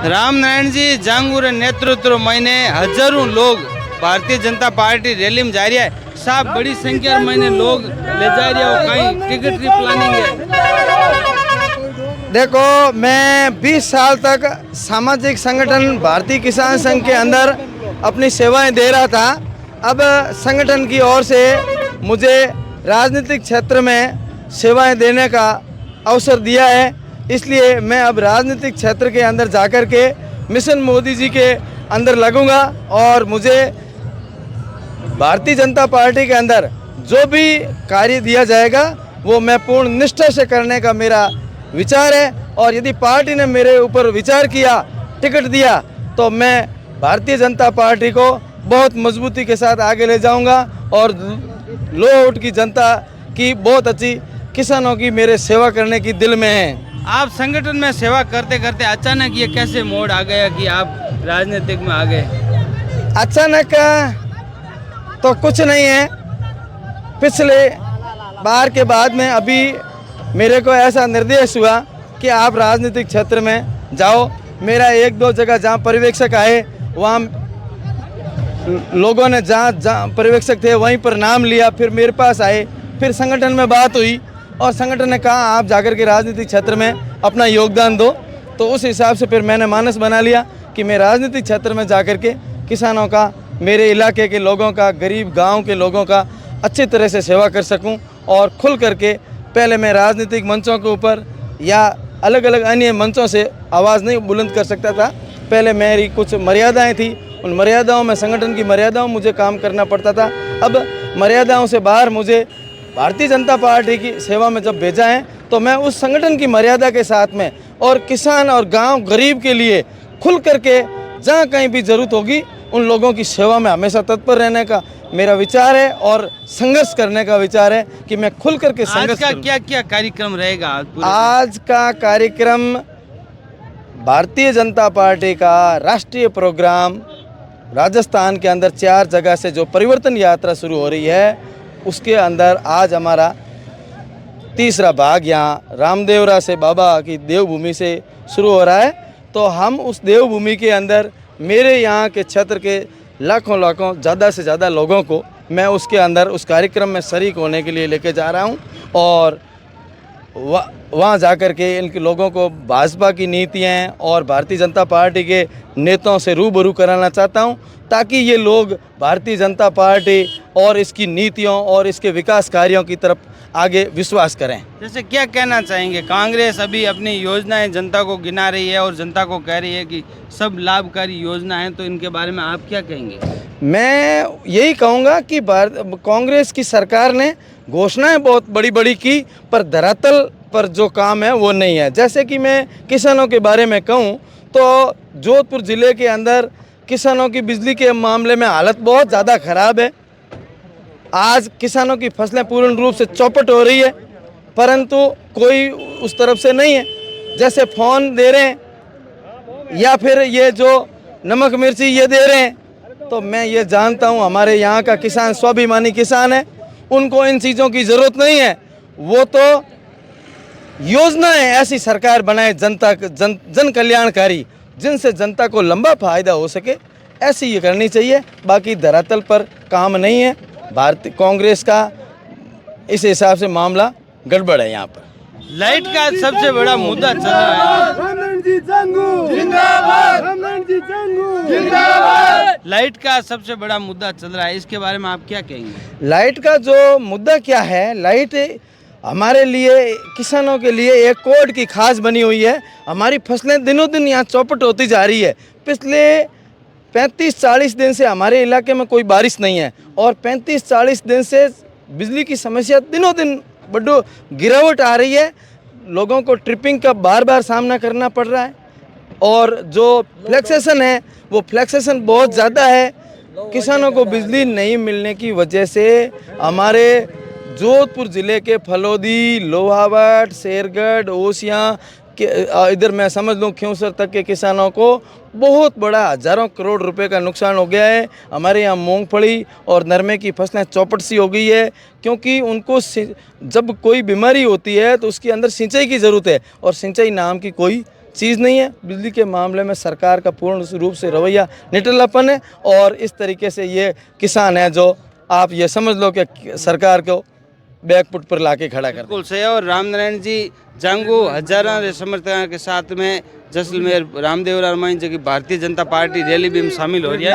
रामनारायण जी जांगूर नेतृत्व महीने हजारों लोग भारतीय जनता पार्टी रैली में जा रही है। साहब बड़ी संख्या में महीने लोग ले जा रहे हो, कहीं टिकट की प्लानिंग है? देखो, मैं 20 साल तक सामाजिक संगठन भारतीय किसान संघ के अंदर अपनी सेवाएं दे रहा था। अब संगठन की ओर से मुझे राजनीतिक क्षेत्र में सेवाएं देने का अवसर दिया है, इसलिए मैं अब राजनीतिक क्षेत्र के अंदर जाकर के मिशन मोदी जी के अंदर लगूंगा और मुझे भारतीय जनता पार्टी के अंदर जो भी कार्य दिया जाएगा वो मैं पूर्ण निष्ठा से करने का मेरा विचार है। और यदि पार्टी ने मेरे ऊपर विचार किया, टिकट दिया, तो मैं भारतीय जनता पार्टी को बहुत मजबूती के साथ आगे ले जाऊंगा और लोट की जनता की बहुत अच्छी किसानों की मेरे सेवा करने की दिल में है। आप संगठन में सेवा करते करते अचानक ये कैसे मोड़ आ गया कि आप राजनीतिक में आ गए? अचानक तो कुछ नहीं है, पिछले बार के बाद में अभी मेरे को ऐसा निर्देश हुआ कि आप राजनीतिक क्षेत्र में जाओ। मेरा एक दो जगह जहाँ पर्यवेक्षक आए, वहाँ लोगों ने जहाँ पर्यवेक्षक थे वहीं पर नाम लिया, फिर मेरे पास आए, फिर संगठन में बात हुई और संगठन ने कहा आप जाकर के राजनीतिक क्षेत्र में अपना योगदान दो। तो उस हिसाब से फिर मैंने मानस बना लिया कि मैं राजनीतिक क्षेत्र में जाकर के किसानों का, मेरे इलाके के लोगों का, गरीब गांव के लोगों का अच्छी तरह से सेवा कर सकूं और खुल करके पहले मैं राजनीतिक मंचों के ऊपर या अलग अलग अन्य मंचों से आवाज़ नहीं बुलंद कर सकता था। पहले मेरी कुछ मर्यादाएँ थी, उन मर्यादाओं में, संगठन की मर्यादाओं मुझे काम करना पड़ता था। अब मर्यादाओं से बाहर मुझे भारतीय जनता पार्टी की सेवा में जब भेजा है तो मैं उस संगठन की मर्यादा के साथ में और किसान और गांव गरीब के लिए खुल करके जहां कहीं भी ज़रूरत होगी उन लोगों की सेवा में हमेशा तत्पर रहने का मेरा विचार है और संघर्ष करने का विचार है कि मैं खुल करके संघर्ष करूं। क्या क्या कार्यक्रम रहेगा आज का कार्यक्रम? भारतीय जनता पार्टी का राष्ट्रीय प्रोग्राम राजस्थान के अंदर 4 जगह से जो परिवर्तन यात्रा शुरू हो रही है उसके अंदर आज हमारा तीसरा भाग यहाँ रामदेवरा से बाबा की देवभूमि से शुरू हो रहा है। तो हम उस देवभूमि के अंदर मेरे यहाँ के क्षेत्र के लाखों ज़्यादा से ज़्यादा लोगों को मैं उसके अंदर उस कार्यक्रम में शरीक होने के लिए लेके जा रहा हूँ और वहाँ जाकर के इनके लोगों को भाजपा की नीतियाँ और भारतीय जनता पार्टी के नेताओं से रूबरू कराना चाहता हूँ ताकि ये लोग भारतीय जनता पार्टी और इसकी नीतियों और इसके विकास कार्यों की तरफ आगे विश्वास करें। जैसे क्या कहना चाहेंगे? कांग्रेस अभी अपनी योजनाएं जनता को गिना रही है और जनता को कह रही है कि सब लाभकारी योजना है, तो इनके बारे में आप क्या कहेंगे? मैं यही कहूँगा कि कांग्रेस की सरकार ने घोषणाएं बहुत बड़ी बड़ी की पर धरातल पर जो काम है वो नहीं है। जैसे कि मैं किसानों के बारे में कहूँ तो जोधपुर ज़िले के अंदर किसानों की बिजली के मामले में हालत बहुत ज़्यादा ख़राब है। आज किसानों की फसलें पूर्ण रूप से चौपट हो रही है परंतु कोई उस तरफ से नहीं है। जैसे फ़ोन दे रहे हैं या फिर ये जो नमक मिर्ची ये दे रहे हैं, तो मैं ये जानता हूँ हमारे यहाँ का किसान स्वाभिमानी किसान है, उनको इन चीज़ों की ज़रूरत नहीं है। वो तो योजनाएं ऐसी सरकार बनाए जन कल्याणकारी जिनसे जनता को लंबा फायदा हो सके, ऐसी ये करनी चाहिए। बाकी धरातल पर काम नहीं है। भारतीय कांग्रेस का इस हिसाब से मामला गड़बड़ है। यहाँ पर लाइट का सबसे बड़ा मुद्दा चल रहा है। लाइट का सबसे बड़ा मुद्दा चल रहा है, इसके बारे में आप क्या कहेंगे? लाइट का जो मुद्दा क्या है, लाइट हमारे लिए, किसानों के लिए एक कोड की खास बनी हुई है। हमारी फसलें दिनों दिन यहाँ चौपट होती जा रही है। पिछले 35-40 दिन से हमारे इलाके में कोई बारिश नहीं है और 35-40 दिन से बिजली की समस्या दिनों दिन बड़ी गिरावट आ रही है। लोगों को ट्रिपिंग का बार बार सामना करना पड़ रहा है और जो फ्लैक्सेशन है वो फ्लैक्सेशन बहुत ज़्यादा है। किसानों को बिजली नहीं मिलने की वजह से हमारे जोधपुर ज़िले के फलोदी, लोहावट, शेरगढ़, ओसियाँ के इधर मैं समझ लूँ खिंवसर तक के किसानों को बहुत बड़ा हज़ारों करोड़ रुपए का नुकसान हो गया है। हमारे यहाँ मूंगफली और नरमे की फसलें चौपट सी हो गई है क्योंकि उनको जब कोई बीमारी होती है तो उसके अंदर सिंचाई की ज़रूरत है और सिंचाई नाम की कोई चीज़ नहीं है। बिजली के मामले में सरकार का पूर्ण रूप से रवैया निठल्लापन है और इस तरीके से ये किसान है जो आप ये समझ लो कि सरकार को बैकफुट पर लाके खड़ा कर। बिल्कुल सही है। और रामनारायण जी जांगू हजारों समर्थकों के साथ में जैसलमेर रामदेव रामायण जी की भारतीय जनता पार्टी रैली भी में शामिल हो रही है।